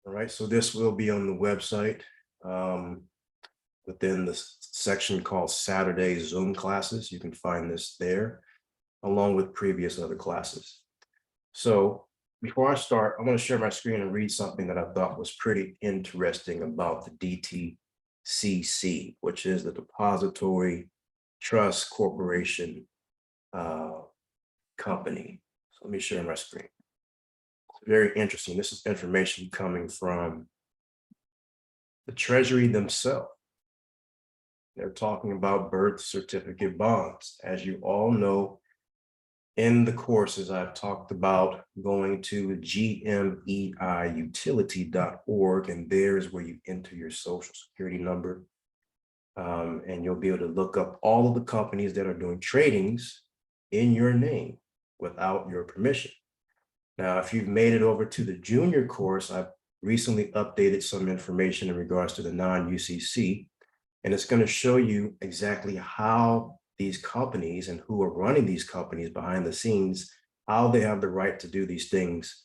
All right, so this will be on the website within the section called Saturday Zoom classes. You can find this there along with previous other classes. So before I start, I want to share my screen and read something that I thought was pretty interesting about the DTCC, which is the Depository Trust Corporation company. So let me share my screen. It's very interesting. This is information coming from the Treasury themselves. They're talking about birth certificate bonds. As you all know, in the courses, I've talked about going to gmeiutility.org, and there's where you enter your social security number. And you'll be able to look up all of the companies that are doing tradings in your name without your permission. Now, if you've made it over to the junior course, I've recently updated some information in regards to the non-UCC, and it's going to show you exactly how these companies and who are running these companies behind the scenes, how they have the right to do these things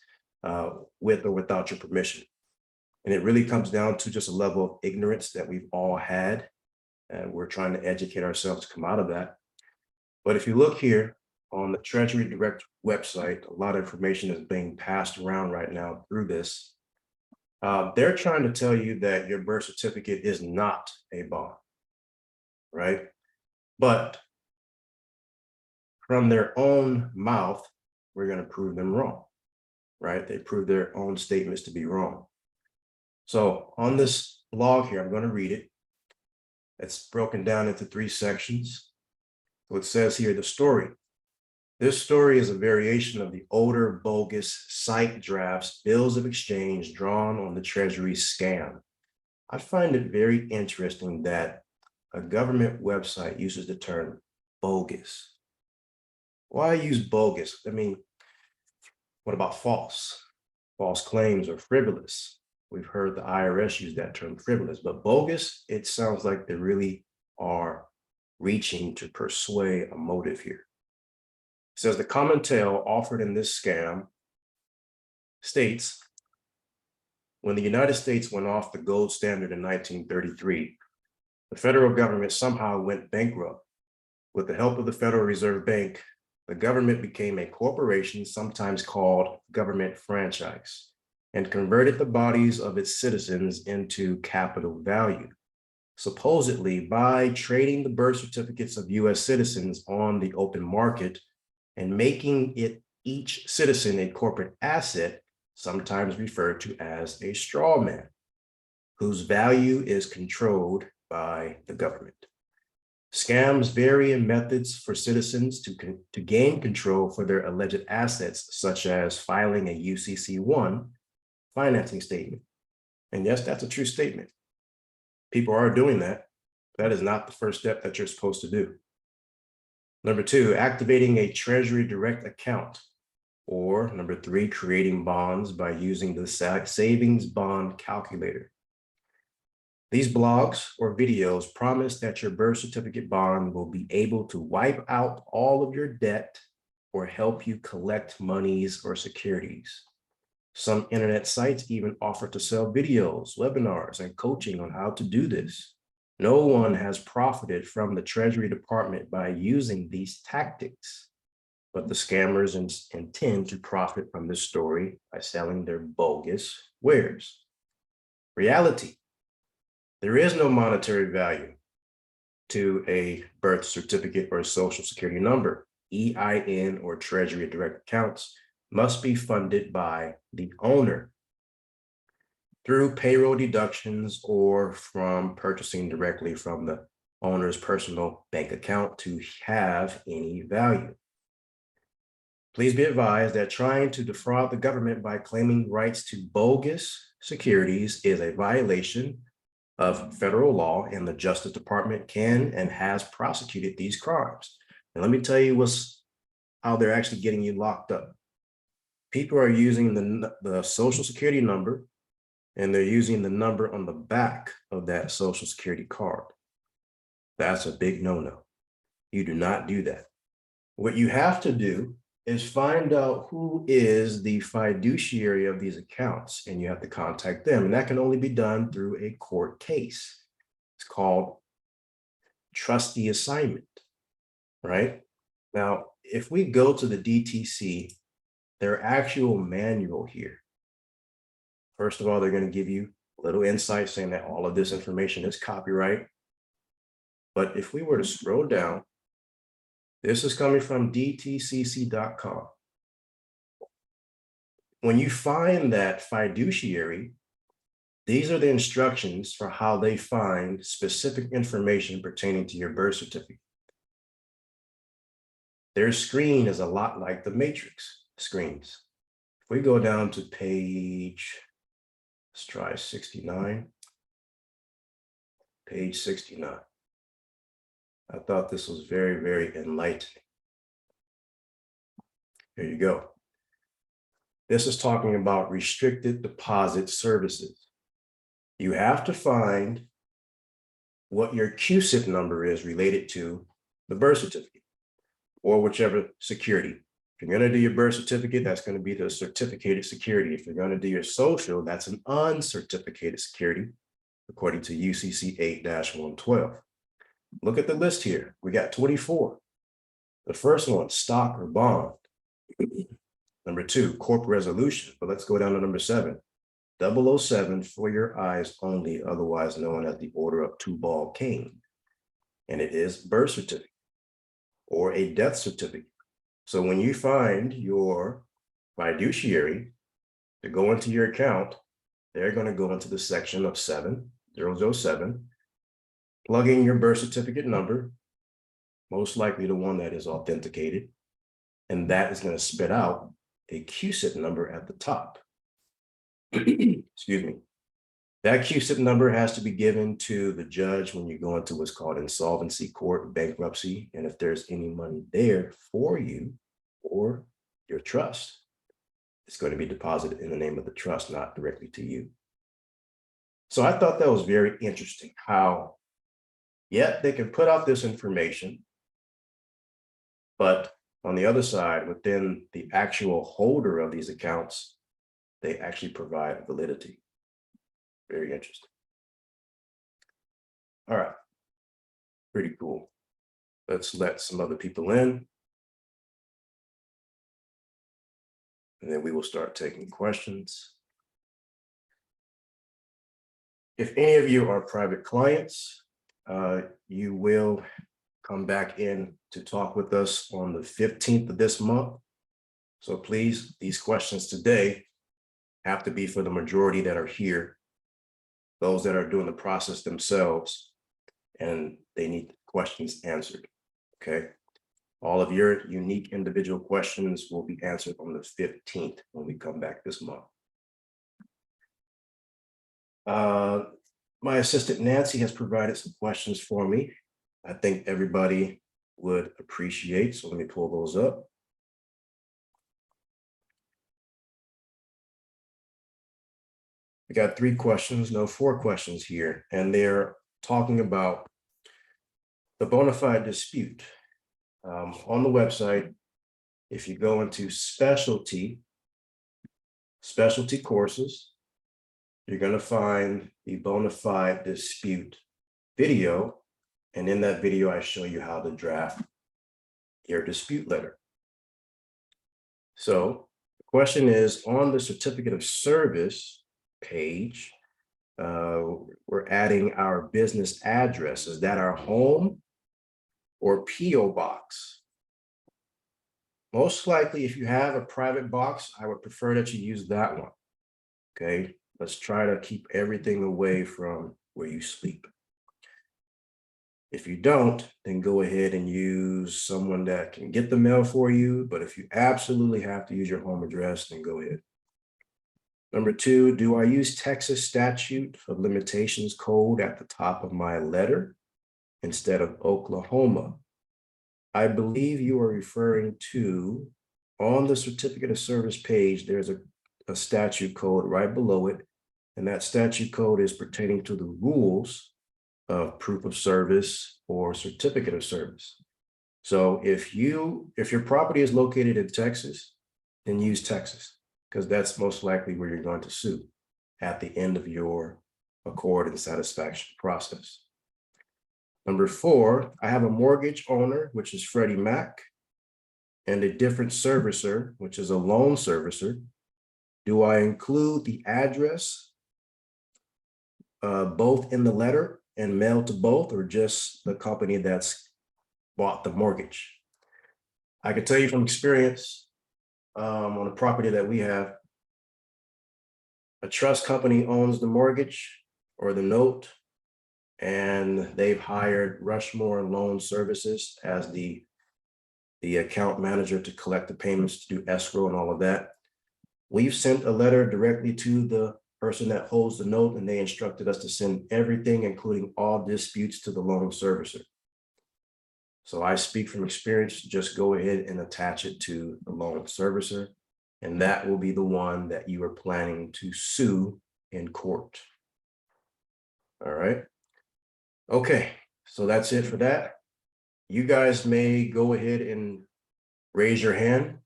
with or without your permission. And it really comes down to just a level of ignorance that we've all had, and we're trying to educate ourselves to come out of that. But if you look here on the Treasury Direct website, a lot of information is being passed around right now through this. They're trying to tell you that your birth certificate is not a bond, right? But from their own mouth, we're going to prove them wrong, right? They prove their own statements to be wrong. So on this blog here, I'm going to read it. It's broken down into 3 sections. So it says here, the story. This story is a variation of the older bogus site drafts, bills of exchange drawn on the Treasury scam. I find it very interesting that a government website uses the term bogus. Why use bogus? I mean, what about false? False claims or frivolous. We've heard the IRS use that term frivolous, but bogus, it sounds like they really are reaching to persuade a motive here. It says the common tale offered in this scam states, when the United States went off the gold standard in 1933, the federal government somehow went bankrupt. With the help of the Federal Reserve Bank, the government became a corporation, sometimes called government franchise, and converted the bodies of its citizens into capital value, supposedly by trading the birth certificates of US citizens on the open market and making it each citizen a corporate asset, sometimes referred to as a straw man, whose value is controlled by the government. Scams vary in methods for citizens to gain control for their alleged assets, such as filing a UCC-1 financing statement. And yes, that's a true statement. People are doing that. That is not the first step that you're supposed to do. Number 2, activating a Treasury Direct account. Or number 3, creating bonds by using the savings bond calculator. These blogs or videos promise that your birth certificate bond will be able to wipe out all of your debt or help you collect monies or securities. Some internet sites even offer to sell videos, webinars, and coaching on how to do this. No one has profited from the Treasury Department by using these tactics, but the scammers intend to profit from this story by selling their bogus wares. Reality. There is no monetary value to a birth certificate or a social security number. EIN or Treasury Direct accounts must be funded by the owner through payroll deductions or from purchasing directly from the owner's personal bank account to have any value. Please be advised that trying to defraud the government by claiming rights to bogus securities is a violation of federal law, and the Justice Department can and has prosecuted these crimes. And let me tell you how they're actually getting you locked up. People are using the social security number, and they're using the number on the back of that social security card. That's a big no-no. You do not do that. What you have to do is find out who is the fiduciary of these accounts, and you have to contact them. And that can only be done through a court case. It's called trustee assignment, right? Now, if we go to the DTC, their actual manual here, first of all, they're going to give you a little insight saying that all of this information is copyright. But if we were to scroll down, this is coming from dtcc.com. When you find that fiduciary, these are the instructions for how they find specific information pertaining to your birth certificate. Their screen is a lot like the Matrix screens. If we go down to page, let's try 69, page 69. I thought this was very, very enlightening. Here you go. This is talking about restricted deposit services. You have to find what your QSIP number is related to the birth certificate or whichever security. If you're going to do your birth certificate, that's going to be the certificated security. If you're going to do your social, that's an uncertificated security, according to UCC 8-112. Look at the list here. We got 24. The first one, stock or bond. Number 2, corporate resolution. But let's go down to number 7. 007 for your eyes only, otherwise known as the Order of Tubal Cain. And it is birth certificate or a death certificate. So when you find your fiduciary to go into your account, they're going to go into the section of 7007, plug in your birth certificate number, most likely the one that is authenticated, and that is going to spit out a QSIP number at the top. Excuse me. That QSIP number has to be given to the judge when you go into what's called insolvency court, bankruptcy, and if there's any money there for you or your trust, it's going to be deposited in the name of the trust, not directly to you. So I thought that was very interesting how, yeah, they can put out this information, but on the other side, within the actual holder of these accounts, they actually provide validity. Very interesting. All right, pretty cool. Let's let some other people in. And then we will start taking questions. If any of you are private clients, you will come back in to talk with us on the 15th of this month. So please, these questions today have to be for the majority that are here, those that are doing the process themselves, and they need questions answered, okay? All of your unique individual questions will be answered on the 15th when we come back this month. My assistant Nancy has provided some questions for me. I think everybody would appreciate, so let me pull those up. We got 4 questions here, and they're talking about the bona fide dispute. On the website, if you go into specialty courses, you're going to find the bona fide dispute video. And in that video, I show you how to draft your dispute letter. So the question is, on the certificate of service page, we're adding our business address. Is that our home or PO box? Most likely, if you have a private box, I would prefer that you use that one. Okay, let's try to keep everything away from where you sleep. If you don't, then go ahead and use someone that can get the mail for you. But if you absolutely have to use your home address, then go ahead. Number 2, do I use Texas statute of limitations code at the top of my letter instead of Oklahoma? I believe you are referring to, on the certificate of service page, there's a statute code right below it. And that statute code is pertaining to the rules of proof of service or certificate of service. So if your property is located in Texas, then use Texas, because that's most likely where you're going to sue at the end of your accord and satisfaction process. Number 4, I have a mortgage owner, which is Freddie Mac, and a different servicer, which is a loan servicer. Do I include the address both in the letter and mail to both, or just the company that's bought the mortgage? I can tell you from experience, on a property that we have, a trust company owns the mortgage or the note, and they've hired Rushmore Loan Services as the account manager to collect the payments, to do escrow and all of that. We've sent a letter directly to the person that holds the note, and they instructed us to send everything, including all disputes, to the loan servicer. So I speak from experience. Just go ahead and attach it to the loan servicer, and that will be the one that you are planning to sue in court. All right. Okay, so that's it for that. You guys may go ahead and raise your hand,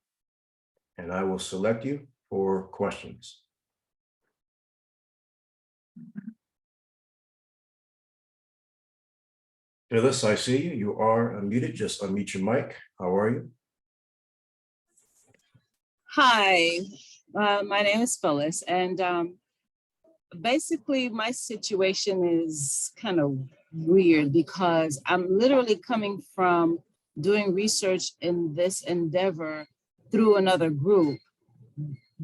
and I will select you for questions. Phyllis, I see you. You are unmuted. Just unmute your mic. How are you? Hi, my name is Phyllis, and basically my situation is kind of weird because I'm literally coming from doing research in this endeavor through another group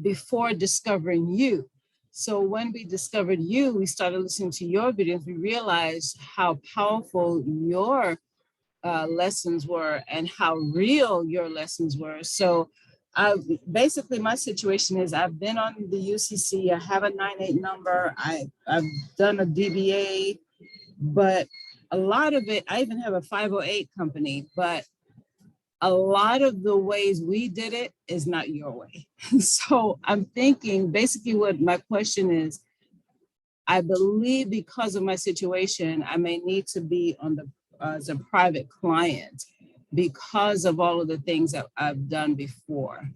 before discovering you. So when we discovered you, we started listening to your videos. We realized how powerful your lessons were and how real your lessons were. So basically my situation is I've been on the UCC, I have a 98 number, I've done a DBA, but a lot of it, I even have a 508 company, but a lot of the ways we did it is not your way. So I'm thinking basically what my question is, I believe because of my situation, I may need to be on the as a private client because of all of the things that I've done before.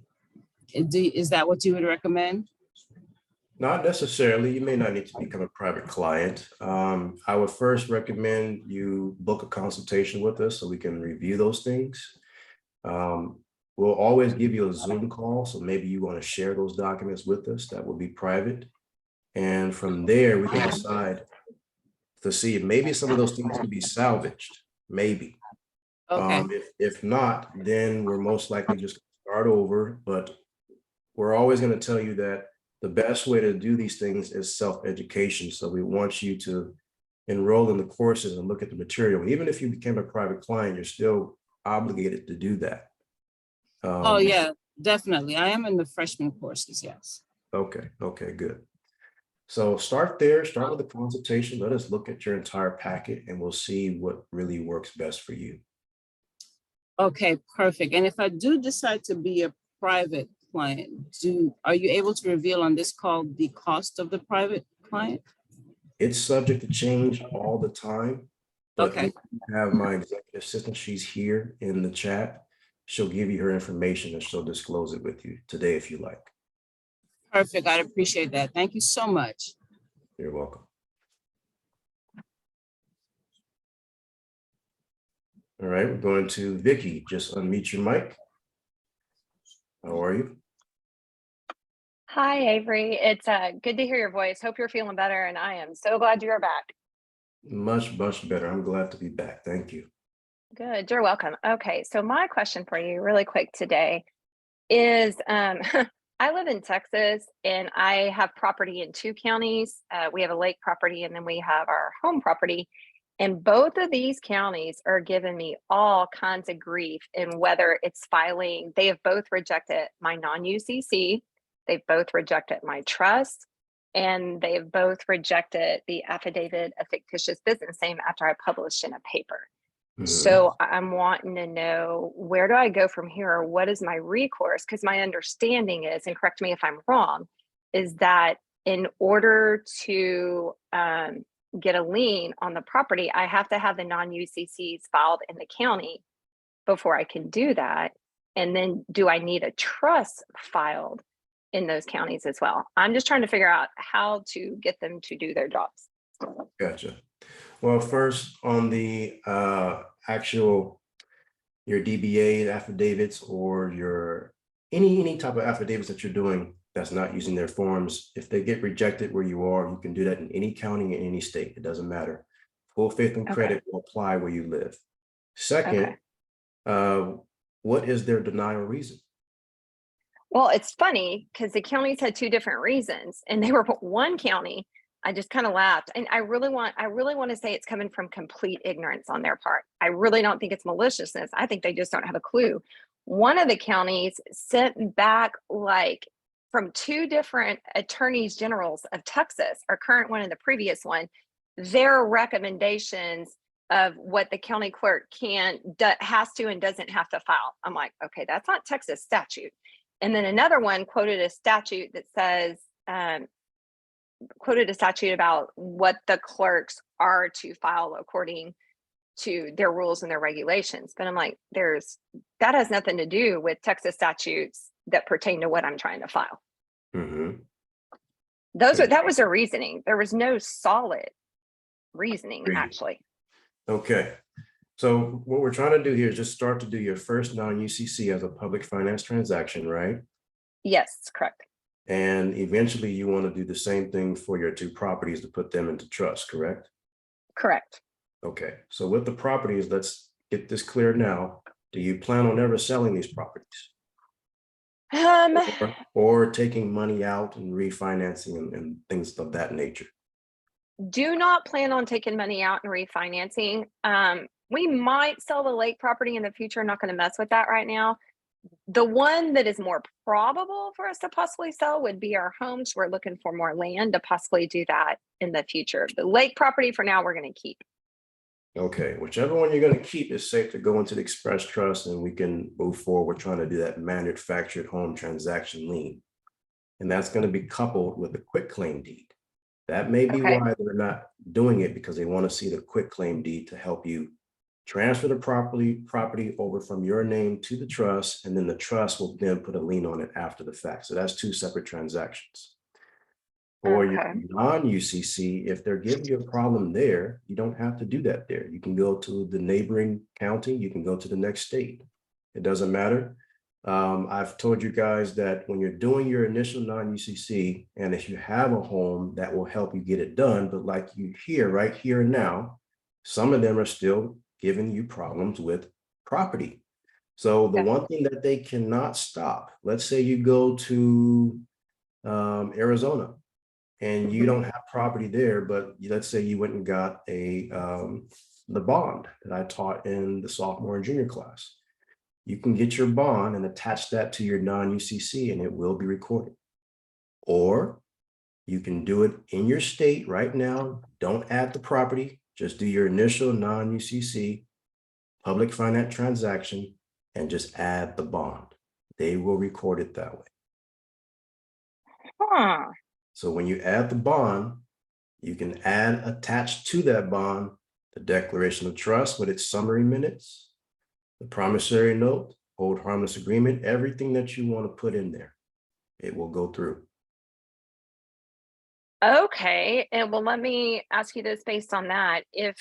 Is that what you would recommend? Not necessarily. You may not need to become a private client. I would first recommend you book a consultation with us so we can review those things. We'll always give you a Zoom call, so maybe you want to share those documents with us. That will be private. And from there, we can decide to see if maybe some of those things can be salvaged, maybe. Okay. If not, then we're most likely just start over. But we're always going to tell you that the best way to do these things is self-education. So we want you to enroll in the courses and look at the material. Even if you became a private client, you're still obligated to do that. Oh yeah, definitely. I am in the freshman courses, yes. Okay, good. So start there, start with a consultation. Let us look at your entire packet and we'll see what really works best for you. Okay, perfect. And if I do decide to be a private client, are you able to reveal on this call the cost of the private client? It's subject to change all the time, but Okay. we have my executive assistant. She's here in the chat. She'll give you her information and she'll disclose it with you today if you like. Perfect. I'd appreciate that. Thank you so much. You're welcome. All right, we're going to Vicky. Just unmute your mic. How are you? Hi, Avery. It's good to hear your voice. Hope you're feeling better, and I am so glad you're back. Much better. I'm glad to be back. Thank you. Good. You're welcome. Okay, so my question for you really quick today is I live in Texas and I have property in 2 counties. We have a lake property and then we have our home property. And both of these counties are giving me all kinds of grief in whether it's filing. They have both rejected my non-UCC. They've both rejected my trust. And they've both rejected the affidavit of fictitious business name after I published in a paper. So I'm wanting to know, where do I go from here? What is my recourse? Because my understanding is, and correct me if I'm wrong, is that in order to get a lien on the property, I have to have the non-UCCs filed in the county. before I can do that? And then do I need a trust filed in those counties as well? I'm just trying to figure out how to get them to do their jobs. Gotcha. Well, first on the actual, your DBA affidavits or your any type of affidavits that you're doing that's not using their forms, if they get rejected where you are, you can do that in any county, in any state. It doesn't matter. Full faith and credit will apply where you live. Second, what is their denial reason? Well, it's funny because the counties had two different reasons, and they were one county. I just kind of laughed, and I really want to say it's coming from complete ignorance on their part. I really don't think it's maliciousness. I think they just don't have a clue. One of the counties sent back like from two different attorneys generals of Texas, our current one and the previous one, their recommendations of what the county clerk has to and doesn't have to file. I'm like, okay, that's not Texas statute. And then another one quoted a statute that says, quoted a statute about what the clerks are to file according to their rules and their regulations. But I'm like, that has nothing to do with Texas statutes that pertain to what I'm trying to file. Mm-hmm. That was their reasoning. There was no solid reasoning, actually. Okay. So what we're trying to do here is just start to do your first non-UCC as a public finance transaction, right? Yes, correct. And eventually you want to do the same thing for your two properties to put them into trust, correct? Correct. Okay. So with the properties, let's get this clear now. Do you plan on ever selling these properties? Or taking money out and refinancing and things of that nature? Do not plan on taking money out and refinancing. We might sell the lake property in the future. I'm not going to mess with that right now. The one that is more probable for us to possibly sell would be our homes. We're looking for more land to possibly do that in the future. The lake property for now, we're going to keep. Okay, whichever one you're going to keep is safe to go into the express trust, and we can move forward trying to do that manufactured home transaction lien. And that's going to be coupled with a quitclaim deed. That may be why they're not doing it, because they want to see the quitclaim deed to help you transfer the property over from your name to the trust, and then the trust will then put a lien on it after the fact. So that's two separate transactions. For your non-UCC, if they're giving you a problem there, you don't have to do that there. You can go to the neighboring county, you can go to the next state. It doesn't matter. I've told you guys that when you're doing your initial non-UCC, and if you have a home, that will help you get it done. But like you hear right here and now, some of them are still giving you problems with property. So the one thing that they cannot stop, let's say you go to Arizona and you don't have property there, but let's say you went and got the bond that I taught in the sophomore and junior class. You can get your bond and attach that to your non-UCC, and it will be recorded. Or you can do it in your state right now. Don't add the property, just do your initial non-UCC public finance transaction and just add the bond. They will record it that way. So when you add the bond, you can add attached to that bond the declaration of trust with its summary minutes, the promissory note, hold harmless agreement, everything that you want to put in there, it will go through. Okay, and well, let me ask you this based on that. I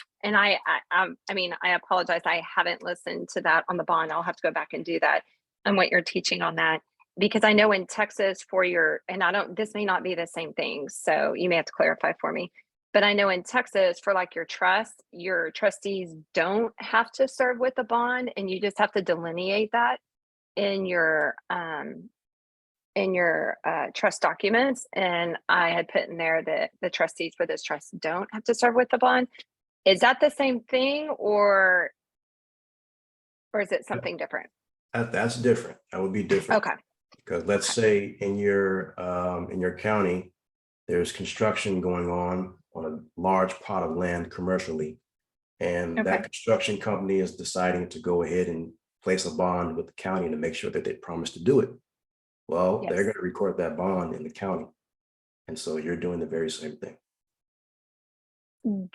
mean, I apologize, I haven't listened to that on the bond. I'll have to go back and do that and what you're teaching on that, because I know in Texas this may not be the same thing, so you may have to clarify for me. But I know in Texas for like your trust, your trustees don't have to serve with a bond, and you just have to delineate that in your trust documents. And I had put in there that the trustees for this trust don't have to serve with the bond. Is that the same thing, or is it something different? That's different. That would be different. Okay. Because let's say in your county, there's construction going on a large plot of land commercially, and that construction company is deciding to go ahead and place a bond with the county to make sure that they promise to do it. Well, they're going to record that bond in the county. And so you're doing the very same thing.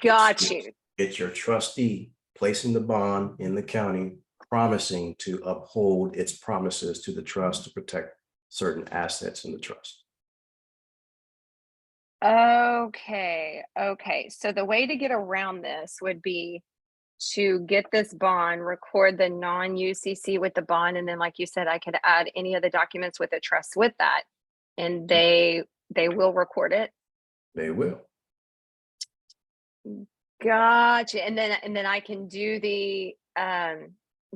Got you. It's your trustee placing the bond in the county promising to uphold its promises to the trust to protect certain assets in the trust. Okay, okay. So the way to get around this would be to get this bond, record the non-UCC with the bond, and then like you said, I could add any of the documents with the trust with that, and they will record it. They will. Gotcha. And then I can do the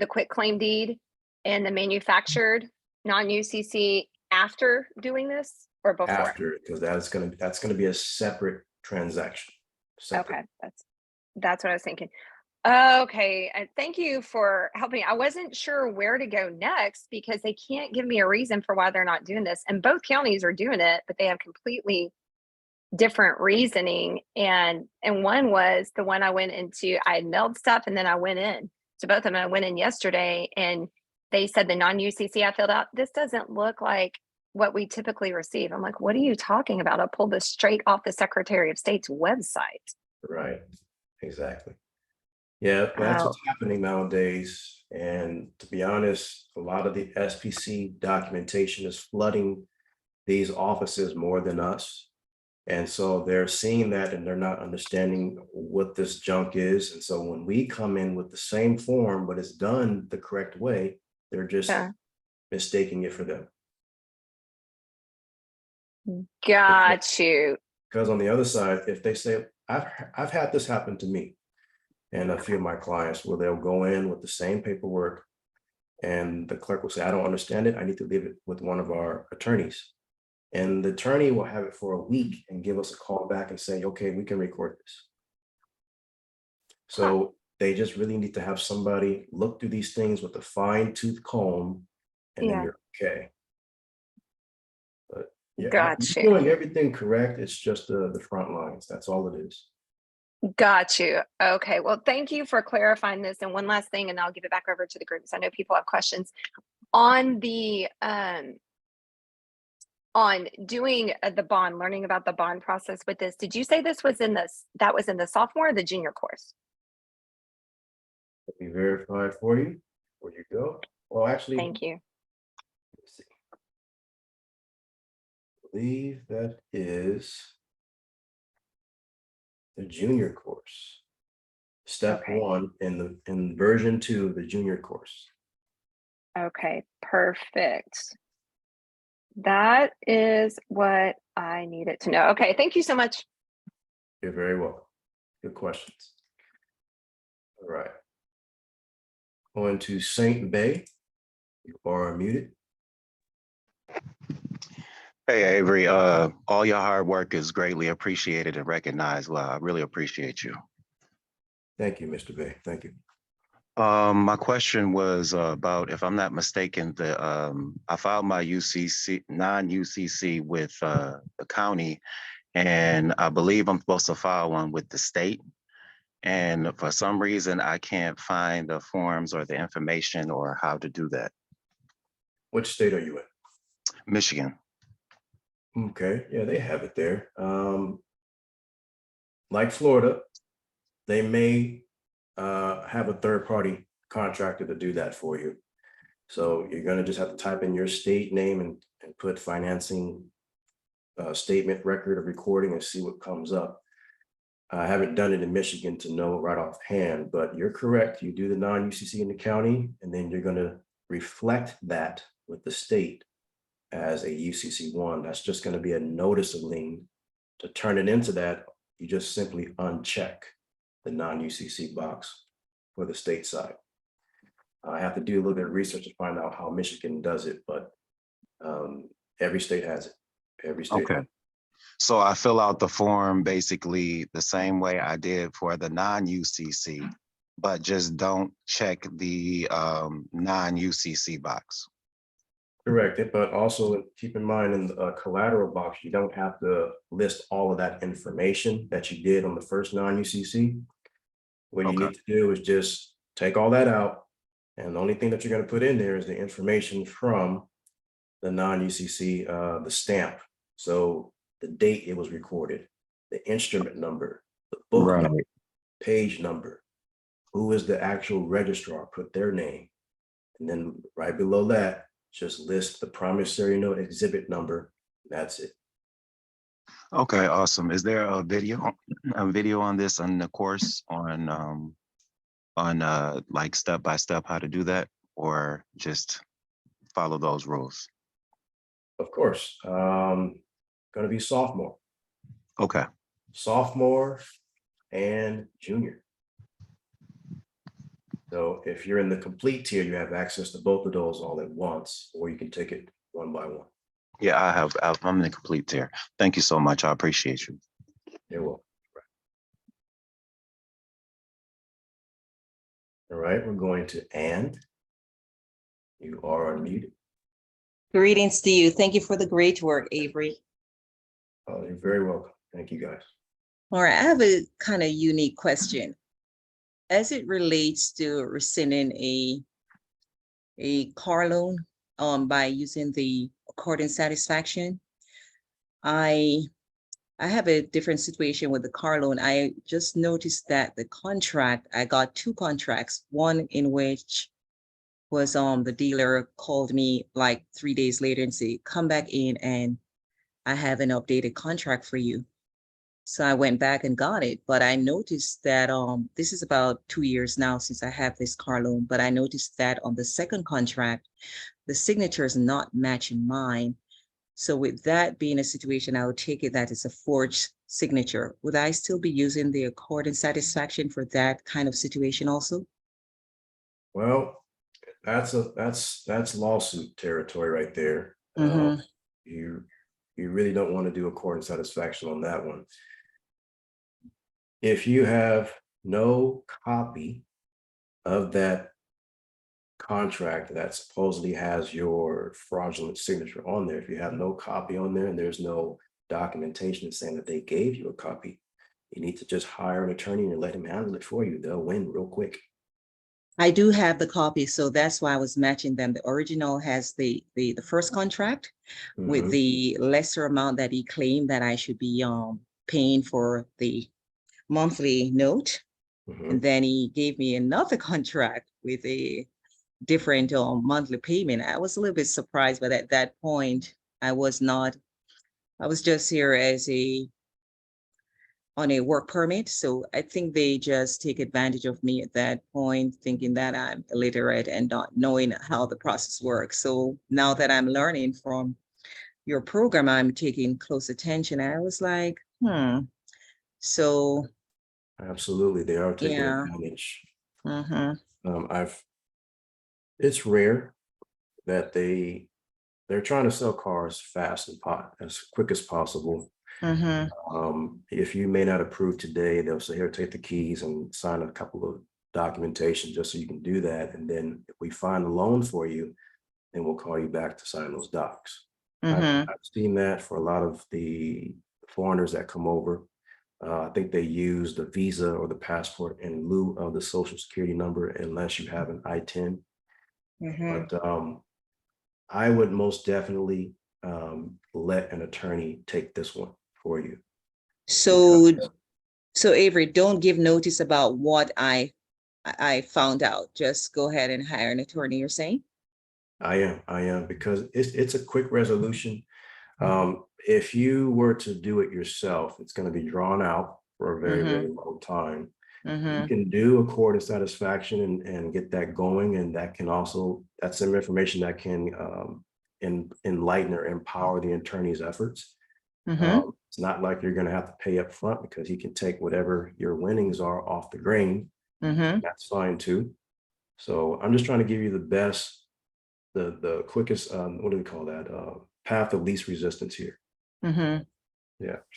quit claim deed and the manufactured non-UCC after doing this or before? After, because that's gonna be a separate transaction. Separate. Okay, that's what I was thinking. Okay, and thank you for helping. I wasn't sure where to go next because they can't give me a reason for why they're not doing this. And both counties are doing it, but they have completely different reasoning. And one was the one I went into, I had mailed stuff and then I went in. So both of them, I went in yesterday and they said the non-UCC I filled out, this doesn't look like what we typically receive. I'm like, what are you talking about? I pulled this straight off the Secretary of State's website. Right, exactly. Yeah, that's Oh, what's happening nowadays. And to be honest, a lot of the SPC documentation is flooding these offices more than us. And so they're seeing that and they're not understanding what this junk is. And so when we come in with the same form, but it's done the correct way, they're just yeah. mistaking it for them. Got you. Because on the other side, if they say, I've had this happen to me and a few of my clients where they'll go in with the same paperwork and the clerk will say, I don't understand it. I need to leave it with one of our attorneys. And the attorney will have it for a week and give us a call back and say, okay, we can record this. So they just really need to have somebody look through these things with a fine tooth comb and then Yeah. you're okay. But yeah, Got you're you. doing everything correct. It's just the front lines. That's all it is. Got you. Okay. Well, thank you for clarifying this. And one last thing, and I'll give it back over to the groups. I know people have questions on the on doing the bond, learning about the bond process with this. Did you say this was in that was in the sophomore or the junior course? Let me verify it for you. Where you go? Well, actually, Thank you. let's see. I believe that is the junior course. Step Okay. 1 in version 2 of the junior course. Okay, perfect. That is what I needed to know. Okay, thank you so much. You're very welcome. Good questions. All right. Going to Saint Bay. You are muted. Hey Avery, all your hard work is greatly appreciated and recognized. Well, I really appreciate you. Thank you, Mr. Bay. Thank you. My question was about, if I'm not mistaken, I filed my UCC, non-UCC with the county, and I believe I'm supposed to file one with the state. And for some reason, I can't find the forms or the information or how to do that. Which state are you in? Michigan. Okay, yeah, they have it there. Like Florida, they may have a third-party contractor to do that for you. So you're gonna just have to type in your state name and put financing statement, record of recording, and see what comes up. I haven't done it in Michigan to know right offhand, but you're correct. You do the non-UCC in the county, and then you're gonna reflect that with the state as a UCC1. That's just gonna be a notice of lien. To turn it into that, you just simply uncheck the non-UCC box for the state side. I have to do a little bit of research to find out how Michigan does it, but every state has it. Every state. Okay. So I fill out the form basically the same way I did for the non-UCC, but just don't check the non-UCC box. Correct, but also keep in mind in the collateral box, you don't have to list all of that information that you did on the first non-UCC. What you Okay. need to do is just take all that out. And the only thing that you're going to put in there is the information from the non-UCC, the stamp. So the date it was recorded, the instrument number, the book Right. number, page number, who is the actual registrar, put their name, And then right below that, just list the promissory note exhibit number. That's it. Okay, awesome. Is there a video on this on the course on like step by step how to do that, or just follow those rules? Of course, gonna be sophomore, Okay, and junior. So if you're in the complete tier, you have access to both of those all at once, or you can take it one by one. yeah, I'm in the complete tier. Thank you so much. I appreciate you. You're welcome. All right, we're going to and. You are unmuted. Greetings to you. Thank you for the great work, Avery. Oh, you're very welcome. Thank you, guys. All right, I have a kind of unique question. As it relates to rescinding a car loan by using the accord and satisfaction, I have a different situation with the car loan. I just noticed that the contract, I got two contracts, one in which was the dealer called me like 3 days later and said, come back in and I have an updated contract for you. So I went back and got it, but I noticed that this is about 2 years now since I have this car loan, but I noticed that on the second contract, the signature is not matching mine. So with that being a situation, I would take it that it's a forged signature. Would I still be using the accord and satisfaction for that kind of situation also? Well, that's lawsuit territory right there. Mhm. You really don't want to do accord and satisfaction on that one. If you have no copy of that contract that supposedly has your fraudulent signature on there, if you have no copy on there and there's no documentation saying that they gave you a copy, you need to just hire an attorney and let him handle it for you. They'll win real quick. I do have the copy, so that's why I was matching them. The original has the first contract with Mhm. the lesser amount that he claimed that I should be paying for the monthly note. Mhm. And then he gave me another contract with a different monthly payment. I was a little bit surprised, but at that point, I was not. I was just here as on a work permit. So I think they just take advantage of me at that point, thinking that I'm illiterate and not knowing how the process works. So now that I'm learning from your program, I'm taking close attention. I was like, So Absolutely, they are taking yeah. advantage. Mm-hmm. It's rare that they're trying to sell cars fast and as quick as possible. Mm-hmm. If you may not approve today, they'll say, here, take the keys and sign a couple of documentation just so you can do that. And then if we find a loan for you, then we'll call you back to sign those docs. Mm-hmm. I've seen that for a lot of the foreigners that come over. I think they use the visa or the passport in lieu of the social security number unless you have an I-10. Mm-hmm. But I would most definitely let an attorney take this one for you. So Avery, don't give notice about what I found out. Just go ahead and hire an attorney, you're saying? I am, because it's a quick resolution. If you were to do it yourself, it's going to be drawn out for a very, very long time. You can do a court of satisfaction and get that going, and that can also, that's some information that can enlighten or empower the attorney's efforts. It's not like you're going to have to pay up front, because he can take whatever your winnings are off the grain. That's fine too. So I'm just trying to give you the best, the quickest, what do we call that? Path of least resistance here. Yeah,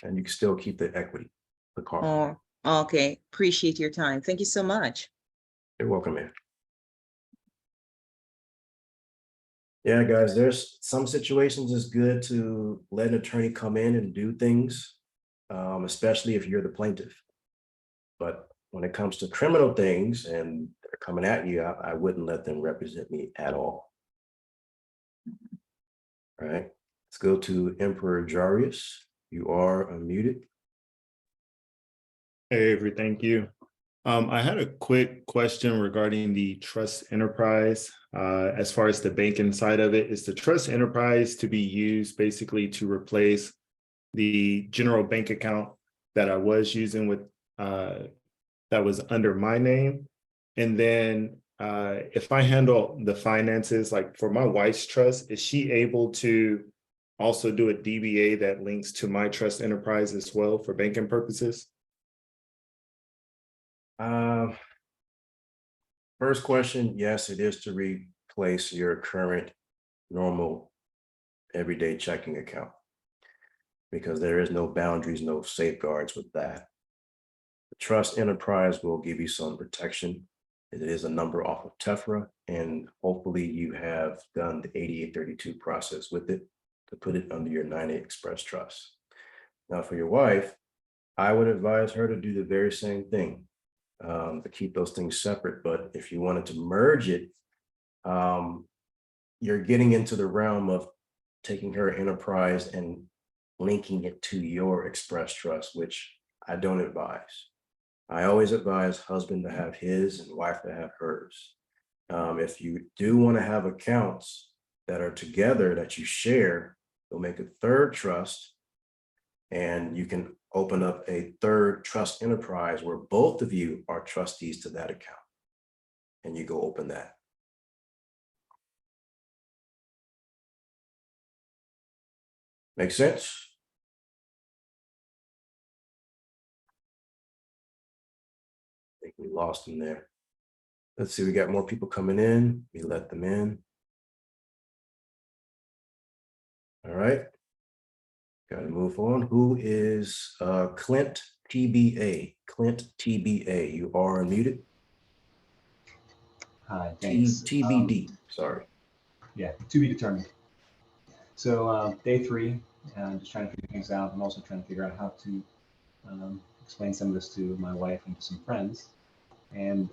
and you can still keep the equity, the car. Oh, okay. Appreciate your time. Thank you so much. You're welcome, man. Yeah, guys, there's some situations it's good to let an attorney come in and do things, especially if you're the plaintiff. But when it comes to criminal things and they're coming at you, I wouldn't let them represent me at all. All right, let's go to Emperor Jarius. You are unmuted. Hey, Avery, thank you. I had a quick question regarding the trust enterprise. As far as the banking side of it, is the trust enterprise to be used basically to replace the general bank account that I was using with that was under my name? And then if I handle the finances, like for my wife's trust, is she able to also do a DBA that links to my trust enterprise as well for banking purposes? First question, yes, it is to replace your current normal everyday checking account, because there is no boundaries, no safeguards with that. The trust enterprise will give you some protection. It is a number off of Tefra, and hopefully you have done the 8832 process with it to put it under your 90 Express Trust. Now, for your wife, I would advise her to do the very same thing, to keep those things separate. But if you wanted to merge it, you're getting into the realm of taking her enterprise and linking it to your Express Trust, which I don't advise. I always advise husband to have his and wife to have hers. If you do want to have accounts that are together that you share, you'll make a third trust, and you can open up a third trust enterprise where both of you are trustees to that account, and you go open that. Make sense? I think we lost them there. Let's see, we got more people coming in. We let them in. All right. Got to move on. Who is Clint TBA? Clint TBA, you are unmuted. Hi, thanks. TBD, sorry. Yeah, to be determined. So day 3, I'm just trying to figure things out. I'm also trying to figure out how to explain some of this to my wife and to some friends. And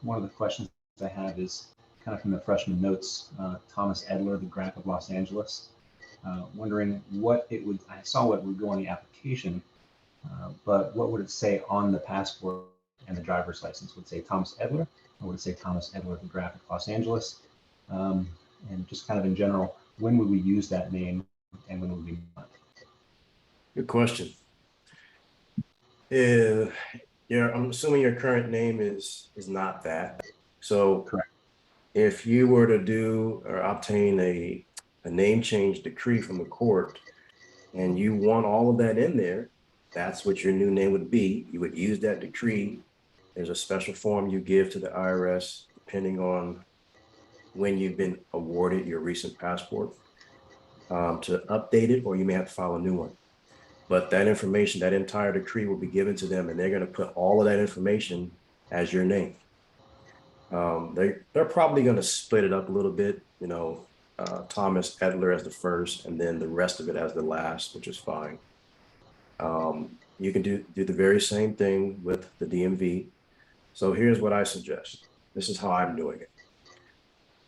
one of the questions I have is kind of from the freshman notes, Thomas Edler, the Graph of Los Angeles, wondering what it would, I saw what would go on the application, but what would it say on the passport and the driver's license? Would it say Thomas Edler, or would it say Thomas Edler, the Graph of Los Angeles? And just kind of in general, when would we use that name and when would we not? Good question. I'm assuming your current name is not that. So Correct. if you were to do or obtain a name change decree from the court and you want all of that in there, that's what your new name would be. You would use that decree. There's a special form you give to the IRS depending on when you've been awarded your recent passport to update it, or you may have to file a new one. But that information, that entire decree will be given to them, and they're going to put all of that information as your name. They're probably going to split it up a little bit, Thomas Edler as the first, and then the rest of it as the last, which is fine. You can do the very same thing with the DMV. So here's what I suggest. This is how I'm doing it.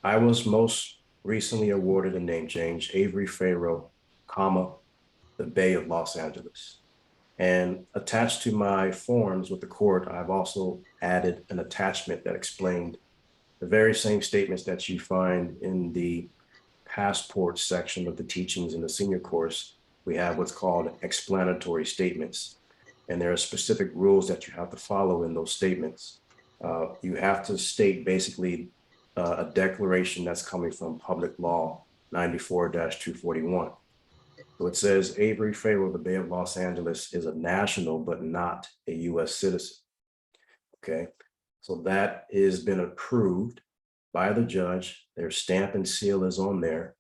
I was most recently awarded a name change, Avery Farrow, the Bay of Los Angeles. And attached to my forms with the court, I've also added an attachment that explained the very same statements that you find in the passport section of the teachings in the senior course. We have what's called explanatory statements. And there are specific rules that you have to follow in those statements. You have to state basically a declaration that's coming from Public Law 94-241. So it says Avery Farrow, the Bay of Los Angeles, is a national but not a U.S. citizen. Okay, so that has been approved by the judge. Their stamp and seal is on there.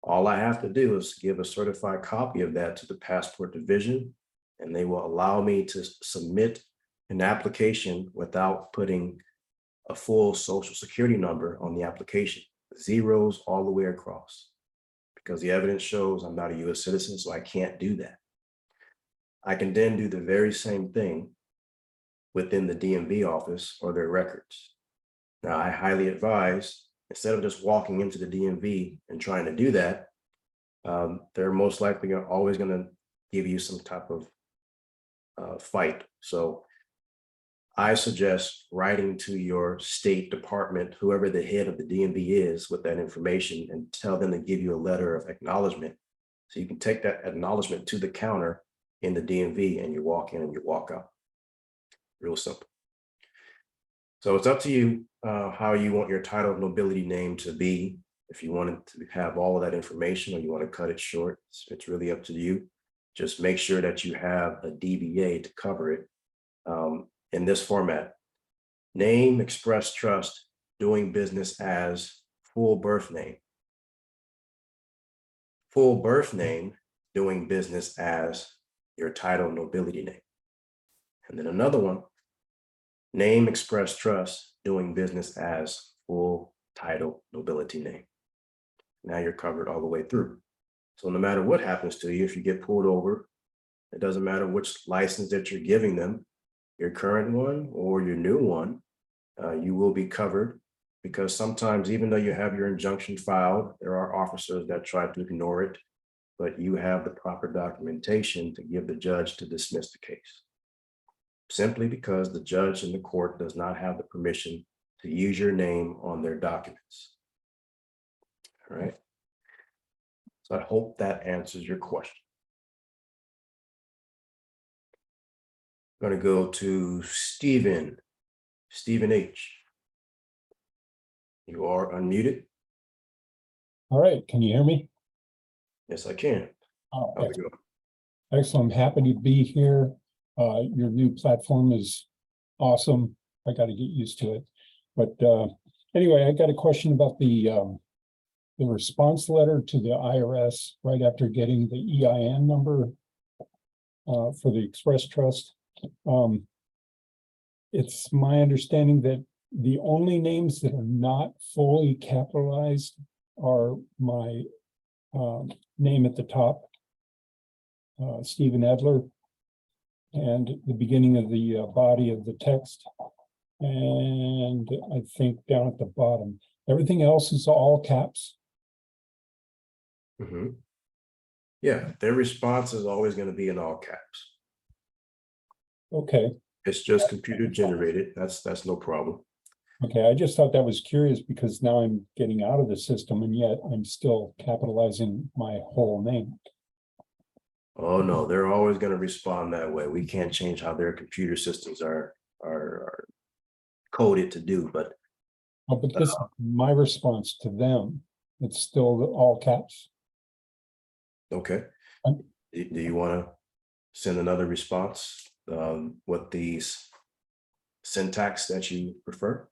All I have to do is give a certified copy of that to the Passport Division, and they will allow me to submit an application without putting a full social security number on the application, zeros all the way across, because the evidence shows I'm not a U.S. citizen, so I can't do that. I can then do the very same thing within the DMV office or their records. Now, I highly advise, instead of just walking into the DMV and trying to do that, they're most likely always going to give you some type of fight. So I suggest writing to your state department, whoever the head of the DMV is, with that information and tell them to give you a letter of acknowledgement. So you can take that acknowledgement to the counter in the DMV and you walk in and you walk out. Real simple. So it's up to you how you want your title of nobility name to be. If you want it to have all of that information or you want to cut it short, it's really up to you. Just make sure that you have a DBA to cover it in this format. Name, express trust, doing business as, full birth name. Full birth name, doing business as your title nobility name. And then another one, name, express trust, doing business as, full title nobility name. Now you're covered all the way through. So no matter what happens to you, if you get pulled over, it doesn't matter which license that you're giving them, your current one or your new one, you will be covered, because sometimes even though you have your injunction filed, there are officers that try to ignore it, but you have the proper documentation to give the judge to dismiss the case. Simply because the judge in the court does not have the permission to use your name on their documents. All right. So I hope that answers your question. I'm going to go to Stephen H. You are unmuted. All right, can you hear me? Yes, I can. Oh, How's it going? excellent. I'm happy to be here. Your new platform is awesome. I got to get used to it. But anyway, I got a question about the response letter to the IRS right after getting the EIN number for the Express Trust. It's my understanding that the only names that are not fully capitalized are my name at the top, Stephen Edler, and the beginning of the body of the text. And I think down at the bottom, everything else is all caps. Mm-hmm. Yeah, their response is always going to be in all caps. Okay. It's just computer generated. That's no problem. Okay, I just thought that was curious because now I'm getting out of the system and yet I'm still capitalizing my whole name. Oh no, they're always going to respond that way. We can't change how their computer systems are coded to do, but Oh, but this is my response to them. It's still all caps. okay. Um, Do you want to send another response with these syntax that you prefer?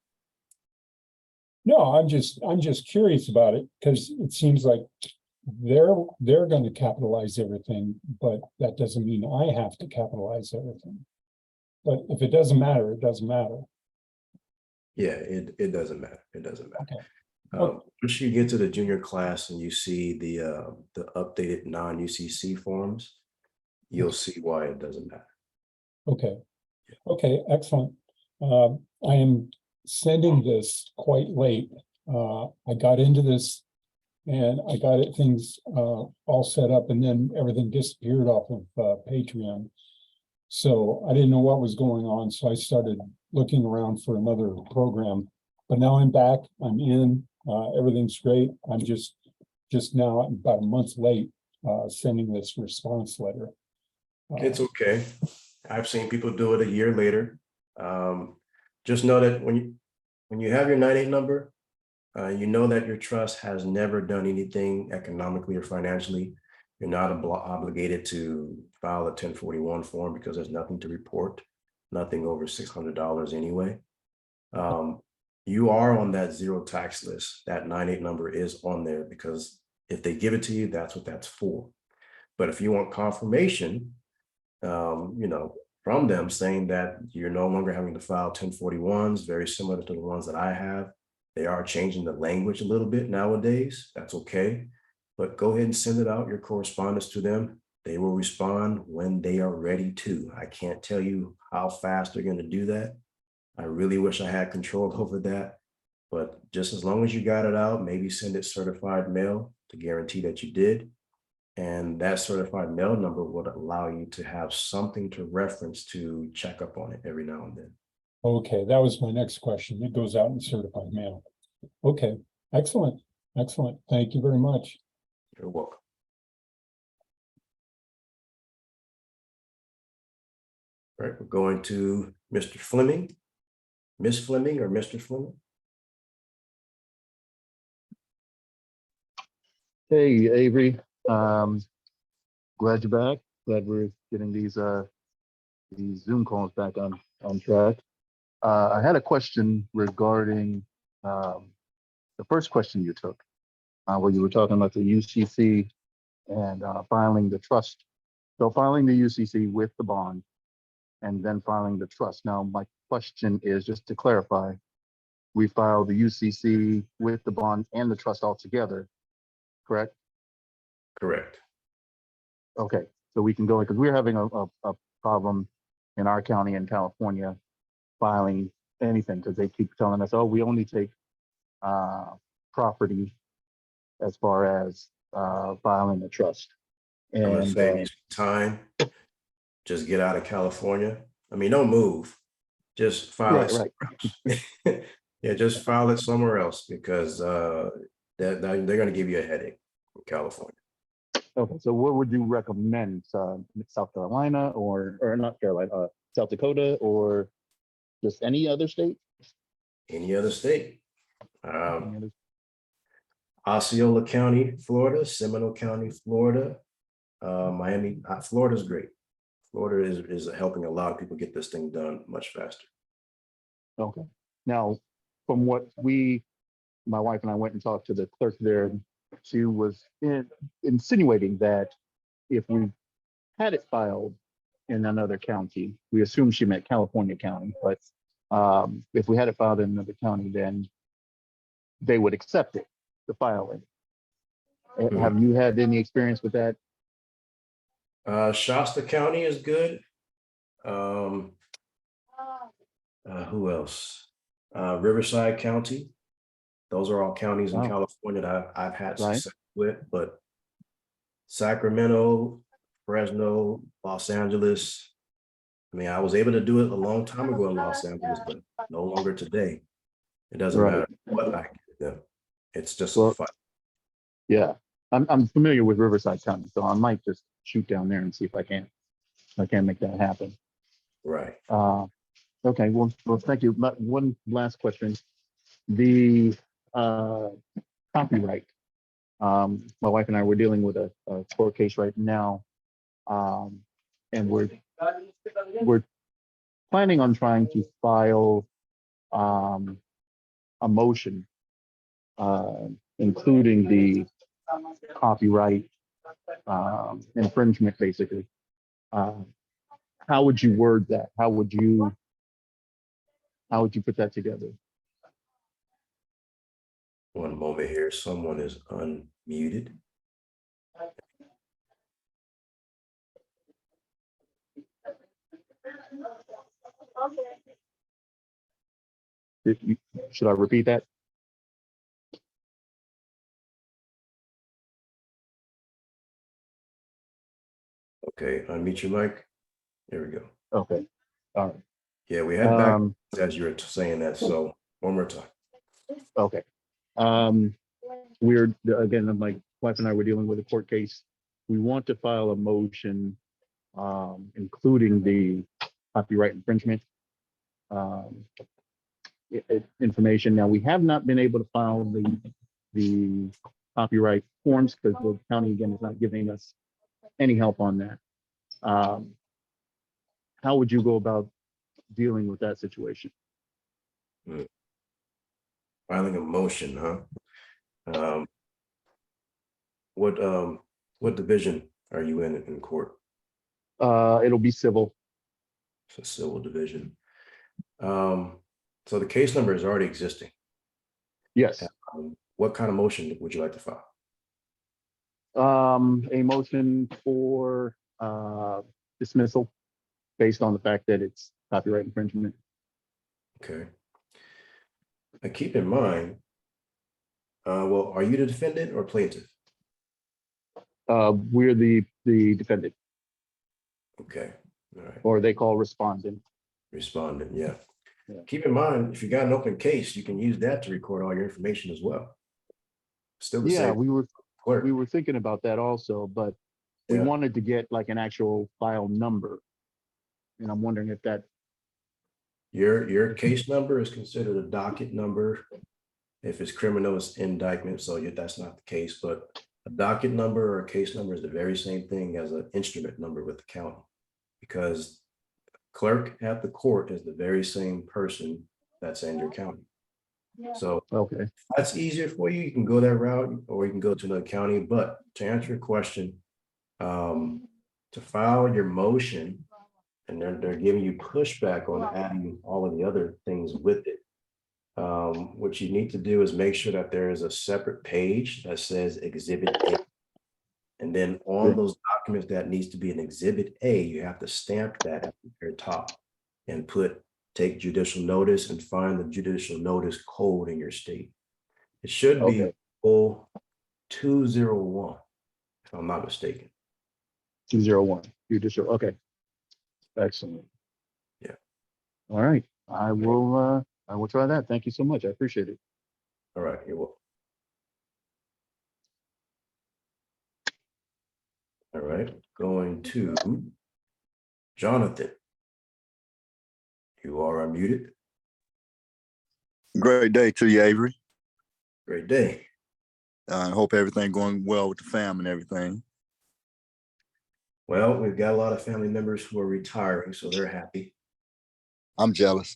No, I'm just curious about it because it seems like they're going to capitalize everything, but that doesn't mean I have to capitalize everything. But if it doesn't matter, it doesn't matter. Yeah, it doesn't matter. It doesn't matter. Okay. Once you get to the junior class and you see the updated non-UCC forms, you'll see why it doesn't matter. Okay. Okay, excellent. I am sending this quite late. I got into this and I got things all set up and then everything disappeared off of Patreon. So I didn't know what was going on. So I started looking around for another program, but now I'm back, I'm in, everything's great. I'm just now about a month late sending this response letter. It's okay. I've seen people do it a year later. Just know that when you have your 98 number, you know that your trust has never done anything economically or financially. You're not obligated to file a 1041 form because there's nothing to report, nothing over $600 anyway. You are on that zero tax list. That 98 number is on there because if they give it to you, that's what that's for. But if you want confirmation, from them saying that you're no longer having to file 1041s, very similar to the ones that I have. They are changing the language a little bit nowadays. That's okay. But go ahead and send it out, your correspondence to them. They will respond when they are ready to. I can't tell you how fast they're going to do that. I really wish I had control over that. But just as long as you got it out, maybe send it certified mail to guarantee that you did. And that certified mail number would allow you to have something to reference to check up on it every now and then. Okay, that was my next question. It goes out in certified mail. Okay, excellent, excellent. Thank you very much. You're welcome. All right, we're going to Mr. Fleming, Miss Fleming or Mr. Fleming. Hey, Avery. Glad you're back. Glad we're getting these Zoom calls back on track. I had a question regarding the first question you took, where you were talking about the UCC and filing the trust. So filing the UCC with the bond and then filing the trust. Now, my question is, just to clarify, we file the UCC with the bond and the trust all together, correct? Correct. Okay, so we can go, because we're having a problem in our county in California filing anything, because they keep telling us, oh, we only take property as far as filing a trust. I'm gonna And save you some time. Just get out of California. I mean, don't move. Just file it right. somewhere else. Yeah, just file it somewhere else because they're gonna give you a headache in California. Okay, so what would you recommend? South Carolina or not Carolina, South Dakota, or just any other state? Any other state. Any other- Osceola County, Florida, Seminole County, Florida, Miami, Florida's great. Florida is helping a lot of people get this thing done much faster. Okay. Now, from what my wife and I went and talked to the clerk there, she was insinuating that if we had it filed in another county, we assume she meant California County, but if we had it filed in another county, then they would accept it, the filing. Have you had any experience with that? Shasta County is good. Who else? Riverside County. Those are all counties in Wow. California that I've had Right. success with, but Sacramento, Fresno, Los Angeles. I mean, I was able to do it a long time ago in Los Angeles, but no longer today. It doesn't Right. matter what I give them. It's just a Well, fight. Yeah, I'm familiar with Riverside County, so I might just shoot down there and see if I can make that happen. Right. Okay, well, thank you. One last question. The copyright. My wife and I were dealing with a court case right now, and we're planning on trying to file a motion, including the copyright infringement, basically. How would you word that? How would you put that together? One moment here. Someone is unmuted. Should I repeat that? Okay, unmute your mic. There we go. Okay. All right. Yeah, we had back as you were saying that. So one more time. Okay. Again, my wife and I were dealing with a court case. We want to file a motion, including the copyright infringement information. Now, we have not been able to file the copyright forms because the county, again, is not giving us any help on that. How would you go about dealing with that situation? Filing a motion, huh? What division are you in court? It'll be civil. It's a civil division. So the case number is already existing. Yes. What kind of motion would you like to file? A motion for dismissal based on the fact that it's copyright infringement. Okay. And keep in mind, well, are you the defendant or plaintiff? We're the defendant, Okay, all right. or they call respondent. Respondent, yeah. Keep in mind, if you got an open case, you can use that to record all your information as well. Still the Yeah, same we clerk. were thinking about that also, but we Yeah. wanted to get like an actual file number. And I'm wondering if that, Your case number is considered a docket number. If it's criminal, it's indictment, so that's not the case, but a docket number or a case number is the very same thing as an instrument number with the county. Because clerk at the court is the very same person that's in your county. So okay, that's easier for you. You can go that route, or you can go to another county. But to answer your question, to file your motion, and they're giving you pushback on adding all of the other things with it. What you need to do is make sure that there is a separate page that says Exhibit A. And then on Yeah. those documents that needs to be an Exhibit A, you have to stamp that at the very top and take judicial notice and find the judicial notice code in your state. It should be Okay. 0201, if I'm not mistaken. 201 judicial. Okay, excellent. Yeah. All right, I will try that. Thank you so much. I appreciate it. All right, you're welcome. All right, going to Jonathan. You are unmuted. Great day to you, Avery. Great day. I hope everything going well with the fam and everything. Well, we've got a lot of family members who are retiring, so they're happy. I'm jealous.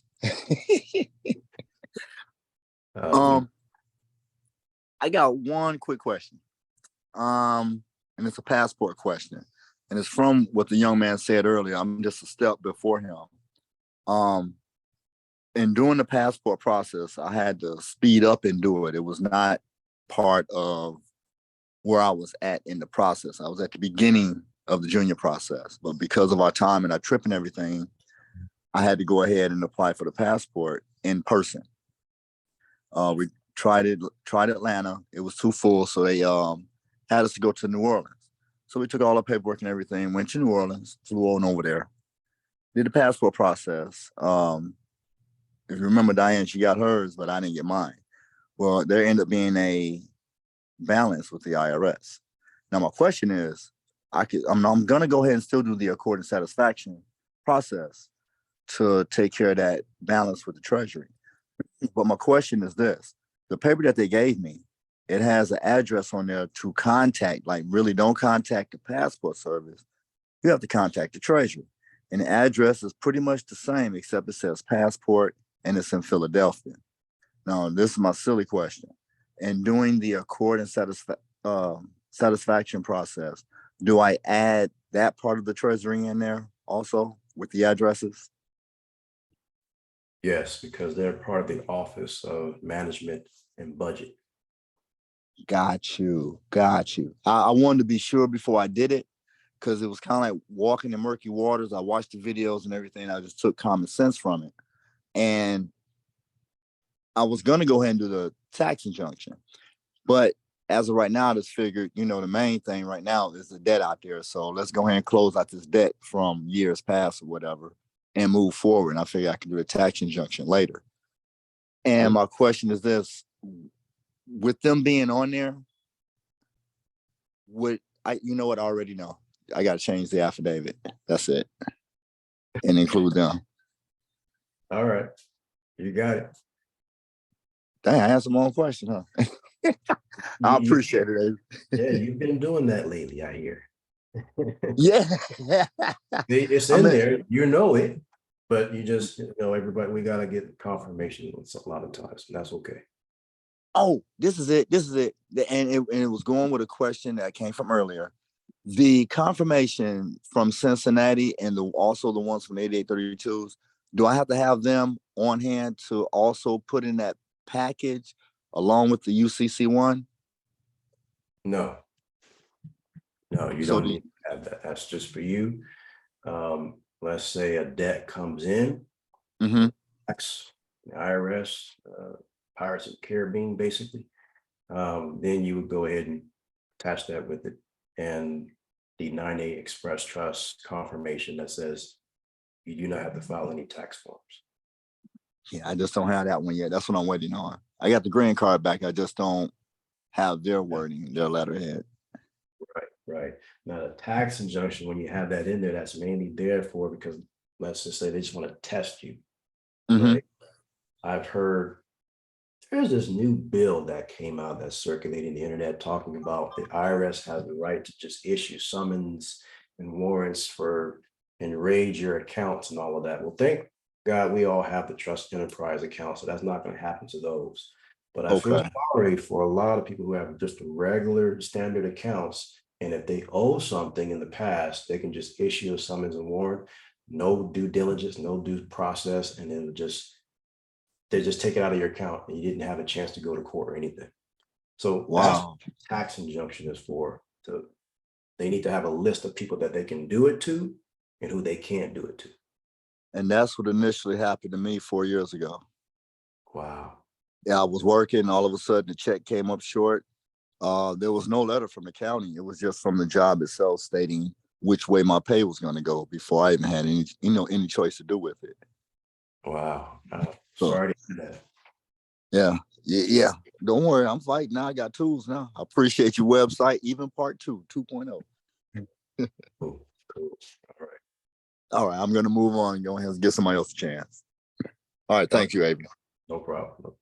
Uh, I got one quick question. And it's a passport question. And it's from what the young man said earlier. I'm just a step before him. In doing the passport process, I had to speed up and do it. It was not part of where I was at in the process. I was at the beginning of the junior process, but because of our time and our trip and everything, I had to go ahead and apply for the passport in person. We tried Atlanta. It was too full, so they had us to go to New Orleans. So we took all our paperwork and everything, went to New Orleans, flew on over there, did the passport process. If you remember, Diane, she got hers, but I didn't get mine. Well, there ended up being a balance with the IRS. Now, my question is, I'm going to go ahead and still do the accord and satisfaction process to take care of that balance with the Treasury. But my question is this: the paper that they gave me, it has an address on there to contact. Like, really, don't contact the passport service. You have to contact the Treasury, and the address is pretty much the same, except it says passport and it's in Philadelphia. Now, this is my silly question. In doing the accord and satisfaction process, do I add that part of the Treasury in there also with the addresses? yes, because they're part of the Office of Management and Budget. Got you. I wanted to be sure before I did it, because it was kind of like walking in murky waters. I watched the videos and everything. I just took common sense from it. And I was going to go ahead and do the tax injunction. But as of right now, I just figured, the main thing right now is the debt out there. So let's go ahead and close out this debt from years past or whatever and move forward. And I figure I can do the tax injunction later. And my question is this: with them being on there, what I already know. I got to change the affidavit. That's it. And include them. All right, you got it. Dang, I answered my own question, huh? I appreciate it. Yeah, you've been doing that lately, I hear. Yeah. It's in there, it, but you just, everybody, we got to get confirmation a lot of times, and that's okay. Oh, this is it. And it was going with a question that came from earlier. The confirmation from Cincinnati and also the ones from 8832s, do I have to have them on hand to also put in that package along with the UCC one? No, you don't need to have that. That's just for you. Let's say a debt comes in, tax, the IRS, Pirates of the Caribbean, basically. Then you would go ahead and attach that with it, and the 9A Express Trust confirmation that says you do not have to file any tax forms. Yeah, I just don't have that one yet. That's what I'm waiting on. I got the green card back. I just don't have their wording, their letterhead. Right. Now, the tax injunction, when you have that in there, that's mainly there for, because let's just say they just want to test you. Mhm. Right? I've heard there's this new bill that came out that's circulating the internet talking about the IRS has the right to just issue summons and warrants for and raid your accounts and all of that. Well, thank God we all have the trust enterprise account, so that's not going to happen to those. But I feel Okay. sorry for a lot of people who have just regular standard accounts. And if they owe something in the past, they can just issue a summons and warrant, no due diligence, no due process, and then they just take it out of your account and you didn't have a chance to go to court or anything. So that's Wow. what tax injunction is for. They need to have a list of people that they can do it to and who they can't do it to. And that's what initially happened to me 4 years ago. Wow. Yeah, I was working. All of a sudden, the check came up short. There was no letter from the county. It was just from the job itself stating which way my pay was going to go before I even had any choice to do with it. Wow. So, Sorry to hear that. yeah. Don't worry, I'm fighting now. I got tools now. I appreciate your website, even part 2.0. Cool. All right. All right, I'm going to move on and go ahead and give somebody else a chance. All right, thank you, Avery. No problem.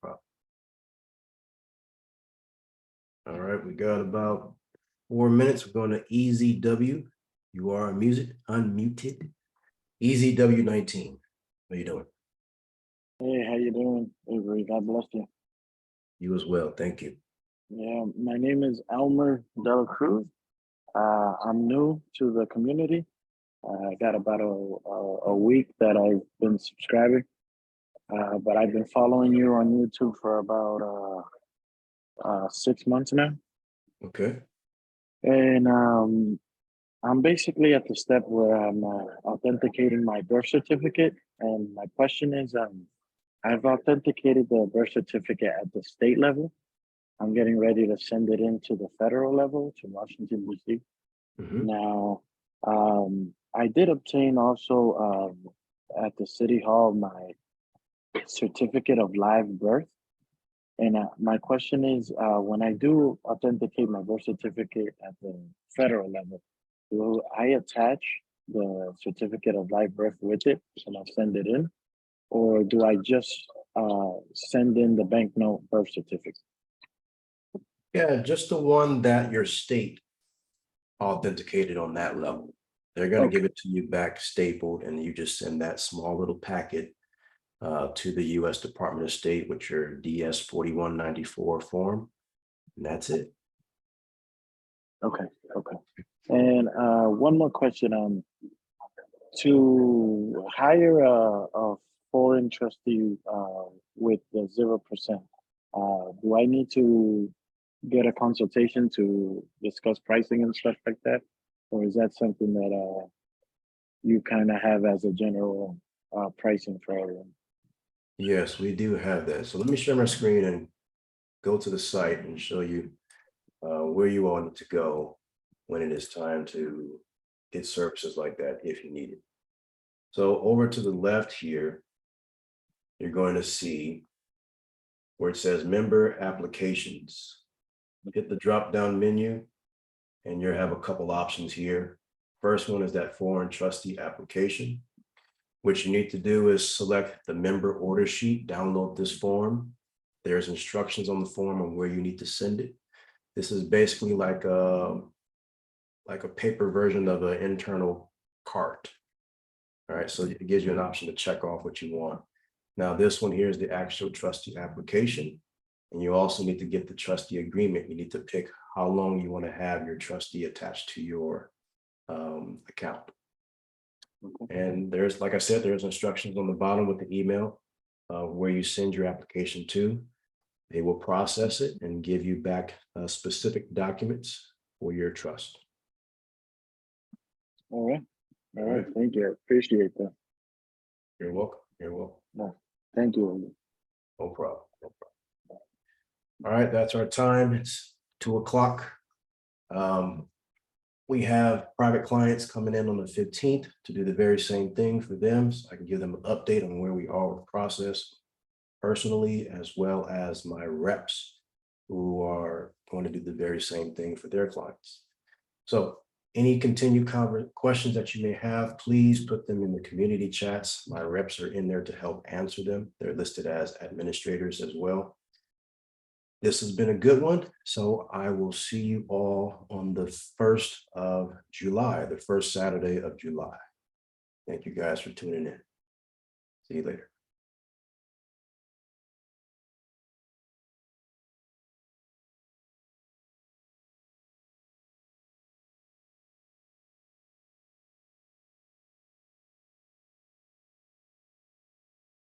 All right, we got about 4 minutes. We're going to EZW. You are unmuted. EZW 19. How you doing? Hey, how you doing, Avery? God bless you. You as well. Thank you. Yeah, my name is Elmer Dela Cruz. I'm new to the community. I got about a week that I've been subscribing, but I've been following you on YouTube for about 6 months now. Okay. And I'm basically at the step where I'm authenticating my birth certificate. And my question is, I've authenticated the birth certificate at the state level. I'm getting ready to send it into the federal level to Washington, D.C. Mhm. Now, I did obtain also at the City Hall my certificate of live birth. And my question is, when I do authenticate my birth certificate at the federal level, will I attach the certificate of live birth with it and I'll send it in? Or do I just send in the banknote birth certificate? Yeah, just the one that your state authenticated on that level. They're going to give it to you back stapled, and you just send that small little packet to the U.S. Department of State with your DS 4194 form, and that's it. Okay. And one more question. To hire a foreign trustee with the 0%, do I need to get a consultation to discuss pricing and stuff like that? Or is that something that you kind of have as a general pricing for everyone? Yes, we do have that. So let me share my screen and go to the site and show you where you all need to go when it is time to get services like that if you need it. So over to the left here, you're going to see where it says member applications. Hit the drop down menu and you have a couple options here. First one is that foreign trustee application. What you need to do is select the member order sheet, download this form. There's instructions on the form on where you need to send it. This is basically like a paper version of an internal cart. All right, so it gives you an option to check off what you want. Now, this one here is the actual trustee application. And you also need to get the trustee agreement. You need to pick how long you want to have your trustee attached to your account. And there's, like I said, there's instructions on the bottom with the email where you send your application to. They will process it and give you back specific documents for your trust. All right. Thank you. I appreciate that. You're welcome. No, thank you. No problem. All right, that's our time. It's 2 o'clock. We have private clients coming in on the 15th to do the very same thing for them. So I can give them an update on where we are with the process. personally, as well as my reps who are going to do the very same thing for their clients. So any continued questions that you may have, please put them in the community chats. My reps are in there to help answer them. They're listed as administrators as well. This has been a good one. So I will see you all on the 1st of July, the first Saturday of July. Thank you guys for tuning in. See you later.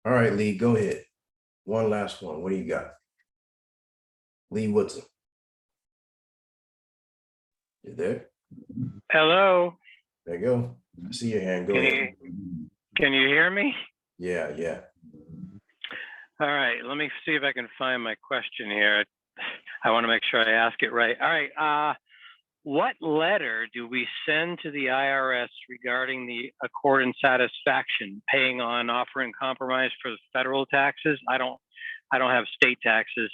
All right, Lee, go ahead. One last one. What do you got? Lee Woodson. You there? Hello. There you go. I see your hand. Go ahead. Can you hear me? Yeah, yeah. All right. Let me see if I can find my question here. I want to make sure I ask it right. All right. What letter do we send to the IRS regarding the accord and satisfaction paying on offer and compromise for the federal taxes? I don't have state taxes.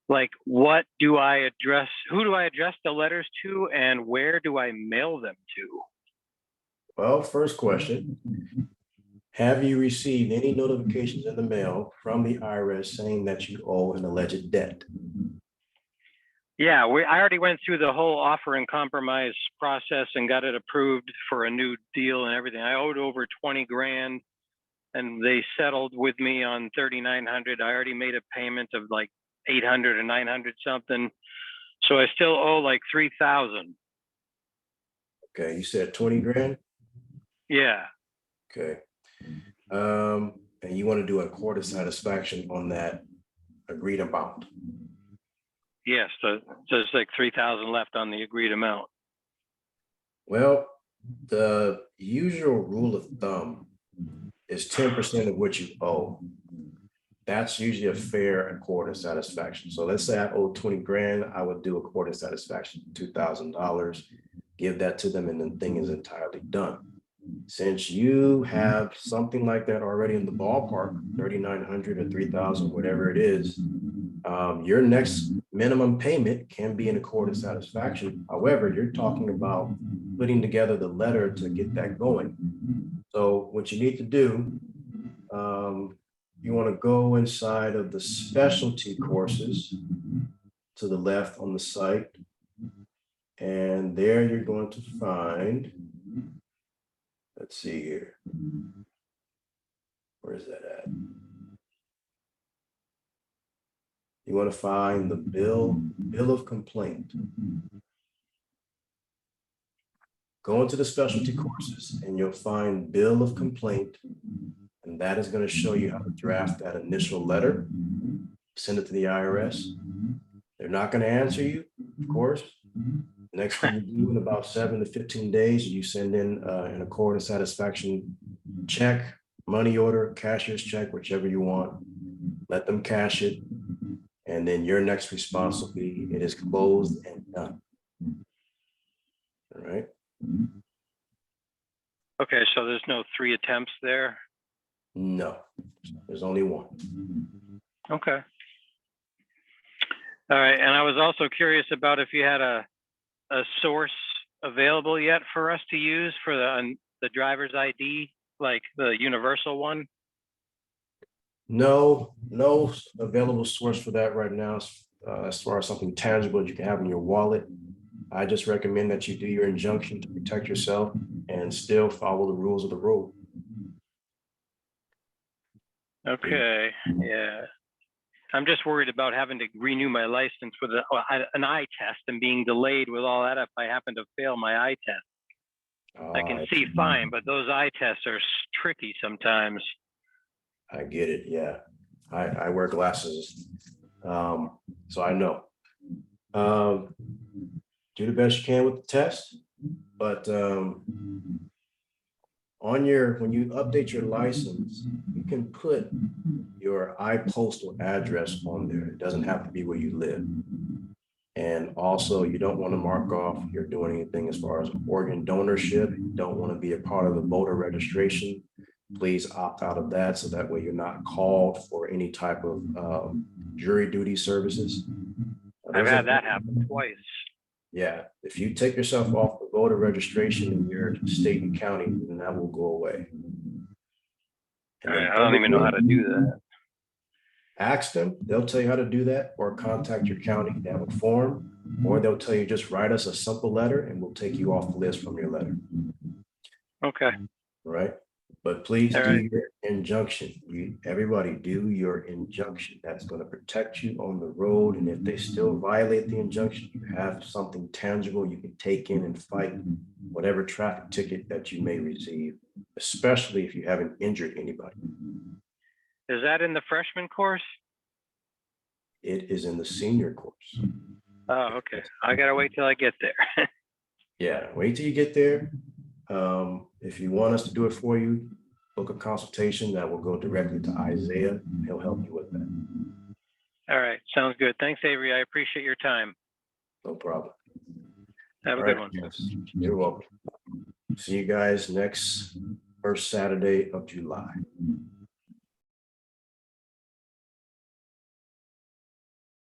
Like, what do I address? Who do I address the letters to, and where do I mail them to? Well, first question. Have you received any notifications in the mail from the IRS saying that you owe an alleged debt? Yeah, I already went through the whole offer and compromise process and got it approved for a new deal and everything. I owed over 20 grand and they settled with me on 3,900. I already made a payment of like 800 or 900 something. So I still owe like 3,000. Okay, you said 20 grand? Yeah. Okay. And you want to do a court of satisfaction on that agreed amount? Yes, so there's like 3,000 left on the agreed amount. Well, the usual rule of thumb is 10% of what you owe. That's usually a fair accord of satisfaction. So let's say I owe 20 grand, I would do a court of satisfaction, $2,000, give that to them, and the thing is entirely done. Since you have something like that already in the ballpark, 3,900 or 3,000, whatever it is, your next minimum payment can be an accord of satisfaction. However, you're talking about putting together the letter to get that going. So what you need to do, you want to go inside of the specialty courses to the left on the site. And there you're going to find, let's see here. Where is that at? You want to find the bill of complaint. Go into the specialty courses and you'll find bill of complaint. And that is going to show you how to draft that initial letter, send it to the IRS. They're not going to answer you, of course. The next thing you do in about 7 to 15 days, you send in an accord of satisfaction check, money order, cashier's check, whichever you want. Let them cash it. And then your next response will be, it is closed and done. All right. Okay, so there's no 3 attempts there? No, there's only one. Okay. All right, and I was also curious about if you had a source available yet for us to use for the driver's ID, like the universal one? No available source for that right now. As far as something tangible that you can have in your wallet, I just recommend that you do your injunction to protect yourself and still follow the rules of the road. Okay, yeah. I'm just worried about having to renew my license with an eye test and being delayed with all that if I happen to fail my eye test. I can see fine, but those eye tests are tricky sometimes. I get it. Yeah, I wear glasses, so I know. Do the best you can with the test, but when you update your license, you can put your iPostal address on there. It doesn't have to be where you live. And also, you don't want to mark off you're doing anything as far as organ donorship. You don't want to be a part of the voter registration. please opt out of that, so that way you're not called for any type of jury duty services. I've Those had are- that happen twice. Yeah, if you take yourself off the voter registration in your state and county, then that will go away. And then I don't even know how to do that. ask them, they'll tell you how to do that, or contact your county. They have a form, or they'll tell you just write us a simple letter and we'll take you off the list from your letter. Okay. Right? But please All do right. your injunction. Everybody do your injunction. That's going to protect you on the road. And if they still violate the injunction, you have something tangible you can take in and fight whatever traffic ticket that you may receive, especially if you haven't injured anybody. Is that in the freshman course? It is in the senior course. Oh, okay. I gotta wait till I get there. Yeah, wait till you get there. If you want us to do it for you, book a consultation that will go directly to Isaiah. He'll help you with that. All right. Sounds good. Thanks, Avery. I appreciate your time. No problem. Have a All good right, one. yes, you're welcome. See you guys next first Saturday of July.